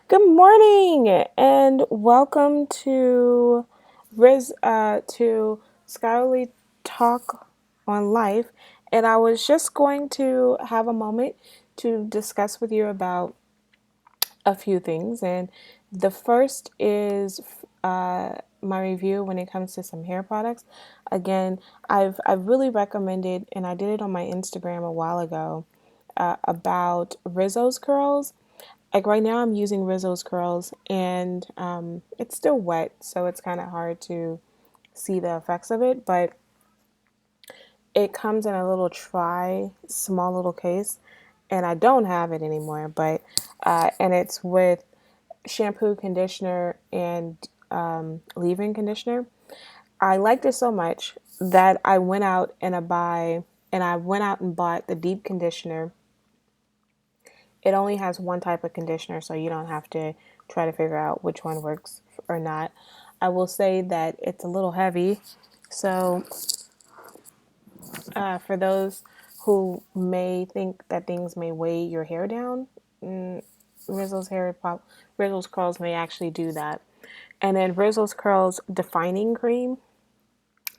Good morning and welcome to Scholarly Talk on Life. And I was just going to have a moment to discuss with you about a few things. And the first is my review when it comes to some hair products. Again, I've really recommended, and I did it on my Instagram a while ago, about RizosCurls. Like right now, I'm using RizosCurls, and it's still wet, so it's kind of hard to see the effects of it. But it comes in a little small little case, and I don't have it anymore. But and it's with shampoo, conditioner, and leave-in conditioner. I liked it so much that I went out and bought the deep conditioner. It only has one type of conditioner, so you don't have to try to figure out which one works or not. I will say that it's a little heavy, so for those who may think that things may weigh your hair down, mm, Rizzo's hair pop, Rizzo's curls may actually do that. And then Rizzo's curls defining cream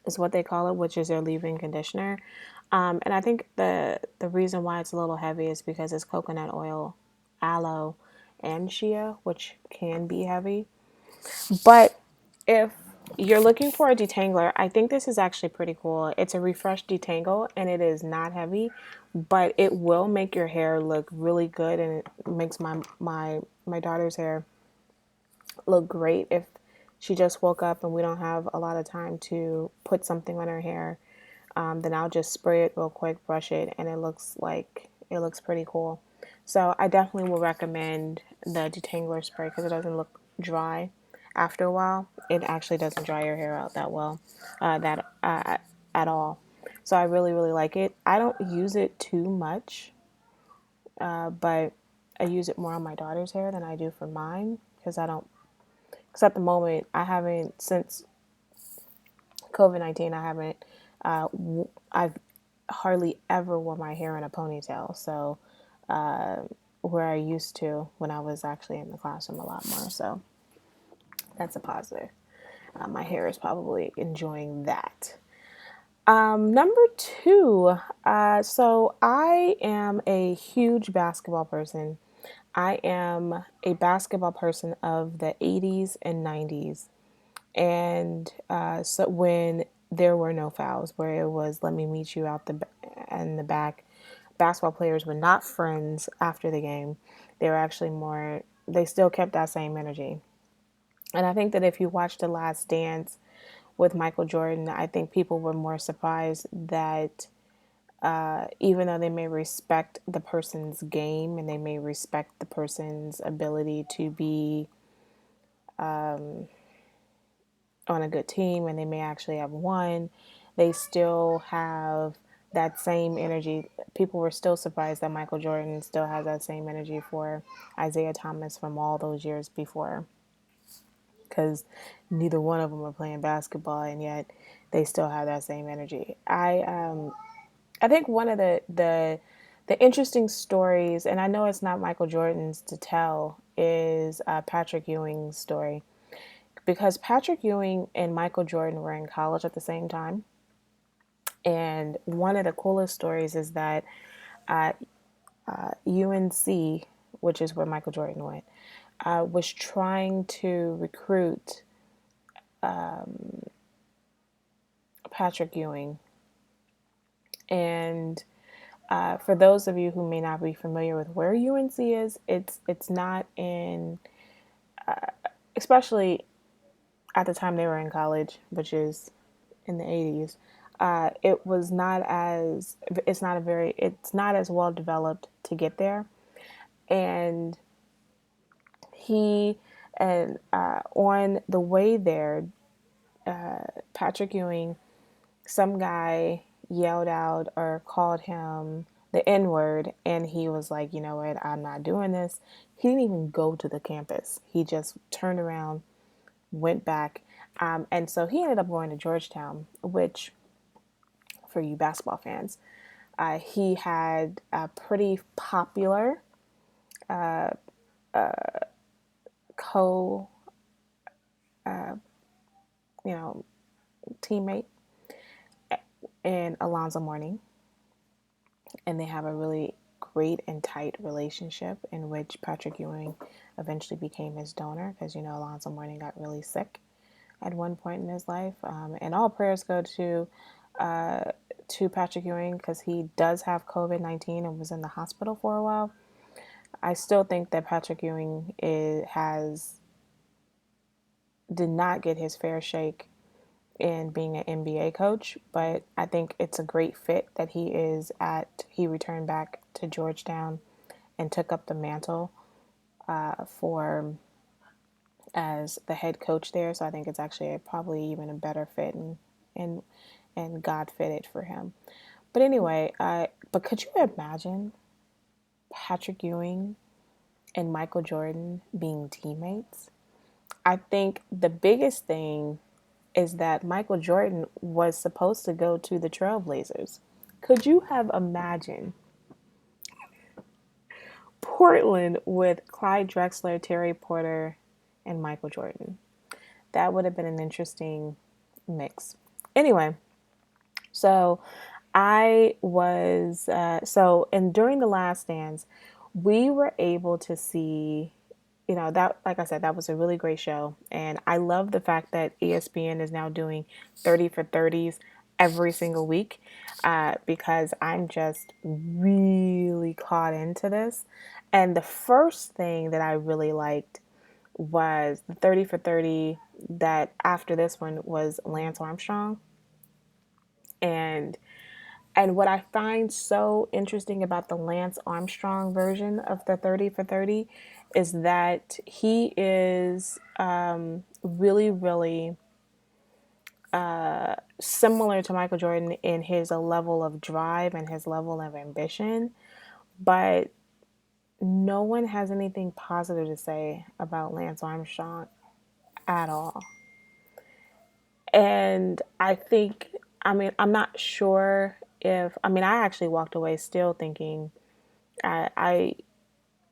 is what they call it, which is their leave-in conditioner. And I think the reason why it's a little heavy is because it's coconut oil, aloe, and shea, which can be heavy. But if you're looking for a detangler, I think this is actually pretty cool. It's a refresh detangle, and it is not heavy, but it will make your hair look really good, and it makes my daughter's hair look great if she just woke up and we don't have a lot of time to put something on her hair. Then I'll just spray it real quick, brush it, and it looks pretty cool. So I definitely will recommend the detangler spray because it doesn't look dry after a while. It actually doesn't dry your hair out that well, that at all. So I really like it. I don't use it too much, but I use it more on my daughter's hair than I do for mine because I don't. Because at the moment I haven't since COVID-19. I haven't. I've hardly ever wore my hair in a ponytail. So where I used to when I was actually in the classroom a lot more. So that's a positive. My hair is probably enjoying that. Number two, so I am a huge basketball person. I am a basketball person of the 80s and 90s. And so when there were no fouls, where it was let me meet you out in the back, basketball players were not friends after the game. They were actually more. They still kept that same energy. And I think that if you watch The Last Dance with Michael Jordan, I think people were more surprised that even though they may respect the person's game and they may respect the person's ability to be on a good team and they may actually have won, they still have that same energy. People were still surprised that Michael Jordan still has that same energy for Isaiah Thomas from all those years before, because neither one of them are playing basketball and yet they still have that same energy. I think one of the interesting stories, and I know it's not Michael Jordan's to tell, is Patrick Ewing's story because Patrick Ewing and Michael Jordan were in college at the same time. And one of the coolest stories is that uh, UNC, which is where Michael Jordan went, was trying to recruit Patrick Ewing. And for those of you who may not be familiar with where UNC is, it's not in, especially at the time they were in college, which is in the 80s. It was not as it's not as well developed to get there, and he and on the way there, Patrick Ewing, some guy yelled out or called him the N word, and he was like, you know what, I'm not doing this. He didn't even go to the campus. He just turned around, went back, and so he ended up going to Georgetown, which, for you basketball fans, he had a pretty popular co, you know, teammate in Alonzo Mourning, and they have a really great and tight relationship in which Patrick Ewing eventually became his donor because Alonzo Mourning got really sick at one point in his life, and all prayers go to Patrick Ewing because he does have COVID-19 and was in the hospital for a while. I still think that Patrick Ewing did not get his fair shake in being an NBA coach, but I think it's a great fit that he returned back to Georgetown and took up the mantle for as the head coach there. So I think it's actually probably even a better fit and and God fitted for him. But anyway, but could you imagine Patrick Ewing and Michael Jordan being teammates? I think the biggest thing is that Michael Jordan was supposed to go to the Trailblazers. Could you have imagined Portland with Clyde Drexler, Terry Porter, and Michael Jordan? That would have been an interesting mix. Anyway, so and during the Last Dance, we were able to see, that, like I said, that was a really great show. And I love the fact that ESPN is now doing 30 for 30s every single week because I'm just really caught into this. And the first thing that I really liked was the 30 for 30 that after this one was Lance Armstrong. And what I find so interesting about the Lance Armstrong version of the 30 for 30 is that he is really, really similar to Michael Jordan in his level of drive and his level of ambition, but no one has anything positive to say about Lance Armstrong at all. And I'm not sure I actually walked away still thinking, I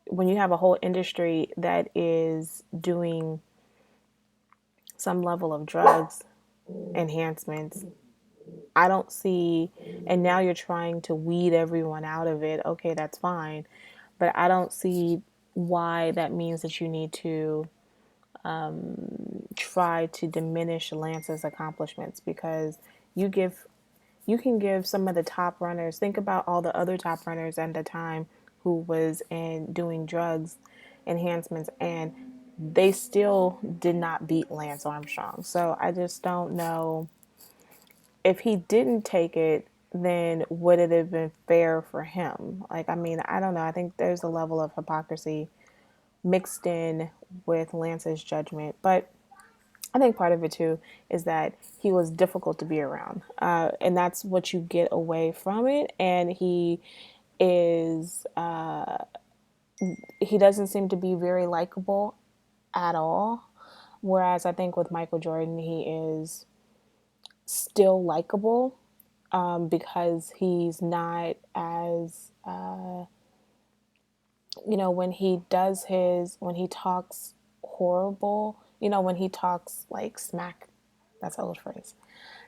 when you have a whole industry that is doing some level of drugs enhancements, I don't see, and now you're trying to weed everyone out of it. Okay, that's fine. But I don't see why that means that you need to try to diminish Lance's accomplishments because you give you can give some of the top runners, think about all the other top runners at the time who was in doing drugs enhancements and they still did not beat Lance Armstrong. So I just don't know if he didn't take it, then would it have been fair for him? I don't know. I think there's a level of hypocrisy mixed in with Lance's judgment, but I think part of it too is that he was difficult to be around, and that's what you get away from it. And is he doesn't seem to be very likable at all. Whereas I think with Michael Jordan, he is still likable because he's not as when he talks horrible, when he talks like smack, that's an old phrase,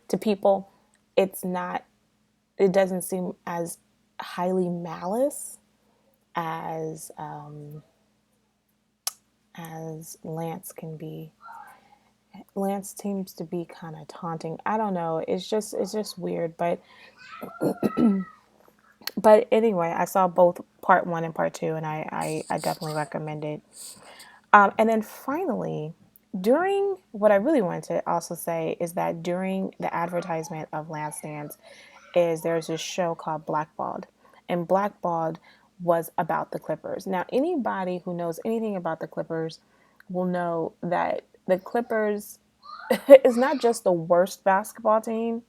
to people, it's not, it doesn't seem as highly malice as Lance can be. Lance seems to be kind of taunting. I don't know. It's just weird, but anyway, I saw both part one and part two, and I definitely recommend it. And then finally, during what I really wanted to also say is that during the advertisement of Last Dance, there's this show called Blackballed, and Blackballed was about the Clippers. Now, anybody who knows anything about the Clippers will know that the Clippers is not just the worst basketball team,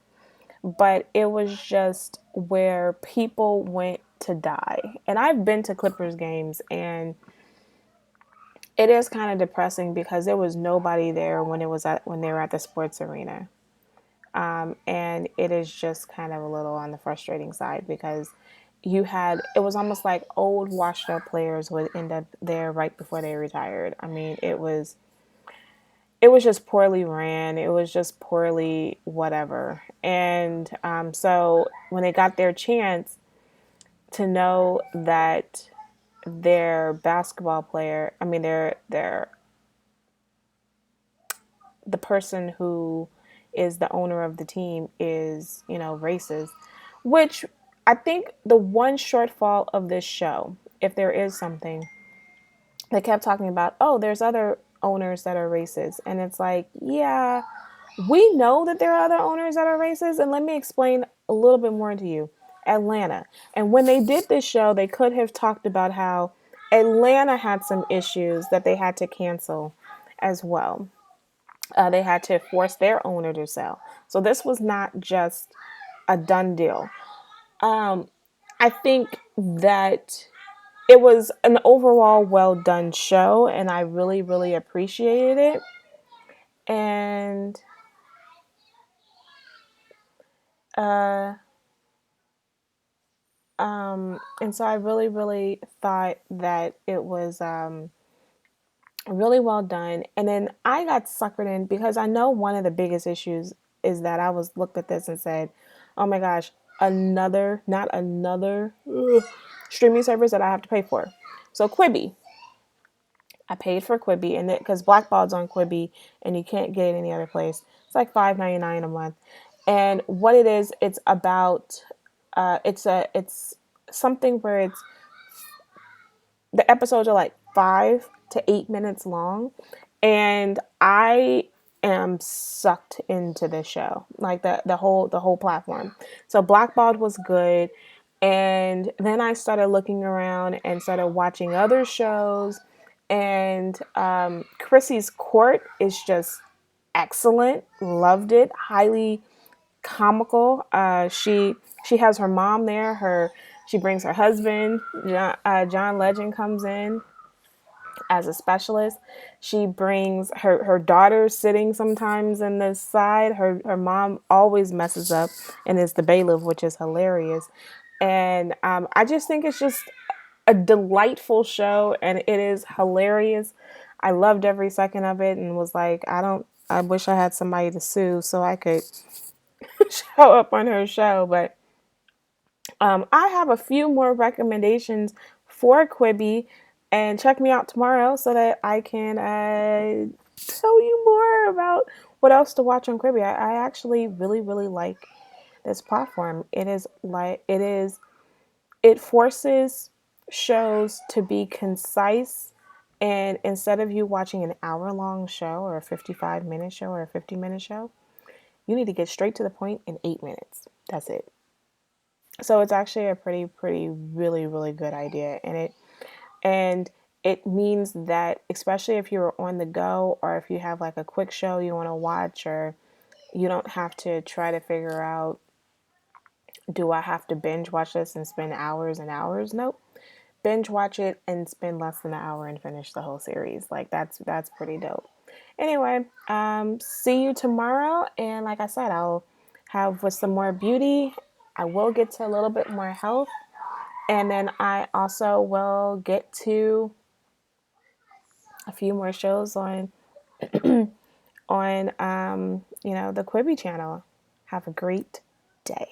but it was just where people went to die. And I've been to Clippers games, and it is kind of depressing because there was nobody there when they were at the sports arena. And it is just kind of a little on the frustrating side because you had, it was almost like old washed up players would end up there right before they retired. I mean, it was just poorly ran. It was just poorly whatever. And so when they got their chance to know that their basketball player, I mean, their the person who is the owner of the team is, racist, which I think the one shortfall of this show, if there is something, they kept talking about, oh, there's other owners that are racist. And it's like, yeah, we know that there are other owners that are racist. And let me explain a little bit more to you. Atlanta. And when they did this show, they could have talked about how Atlanta had some issues that they had to cancel as well. They had to force their owner to sell. So this was not just a done deal. I think that it was an overall well done show, and I really, really appreciated it. And uh, and so I really, really thought that it was really well done. And then I got suckered in because I know one of the biggest issues is that I was looked at this and said, "Oh my gosh, another not another streaming service that I have to pay for." So Quibi, I paid for Quibi, and because Blackballed's on Quibi, and you can't get it any other place. It's like $5.99 a month, and what it is, it's about, it's something where it's the episodes are like 5 to 8 minutes long, and I am sucked into this show, like the whole platform. So Blackballed was good, and then I started looking around and started watching other shows, and Chrissy's Court is just excellent. Loved it. Highly comical. She has her mom there. She brings her husband. John Legend comes in as a specialist. She brings her daughter sitting sometimes in the side. Her mom always messes up and is the bailiff, which is hilarious. And I just think it's just a delightful show, and it is hilarious. I loved every second of it, and was like, I wish I had somebody to sue so I could show up on her show. But I have a few more recommendations for Quibi, and check me out tomorrow so that I can tell you more about what else to watch on Quibi. I actually really, really like this platform. It forces shows to be concise, and instead of you watching an hour long show or a 55-minute show or a 50-minute show, you need to get straight to the point in 8 minutes. That's it. So it's actually a pretty, really, really good idea. And it means that, especially if you're on the go, or if you have like a quick show you want to watch, or you don't have to try to figure out, do I have to binge watch this and spend hours and hours? Nope. Binge watch it and spend less than an hour and finish the whole series. Like that's pretty dope. Anyway, see you tomorrow, and like I said, I'll have with some more beauty. I will get to a little bit more health, and then I also will get to a few more shows on on the Quibi channel. Have a great day.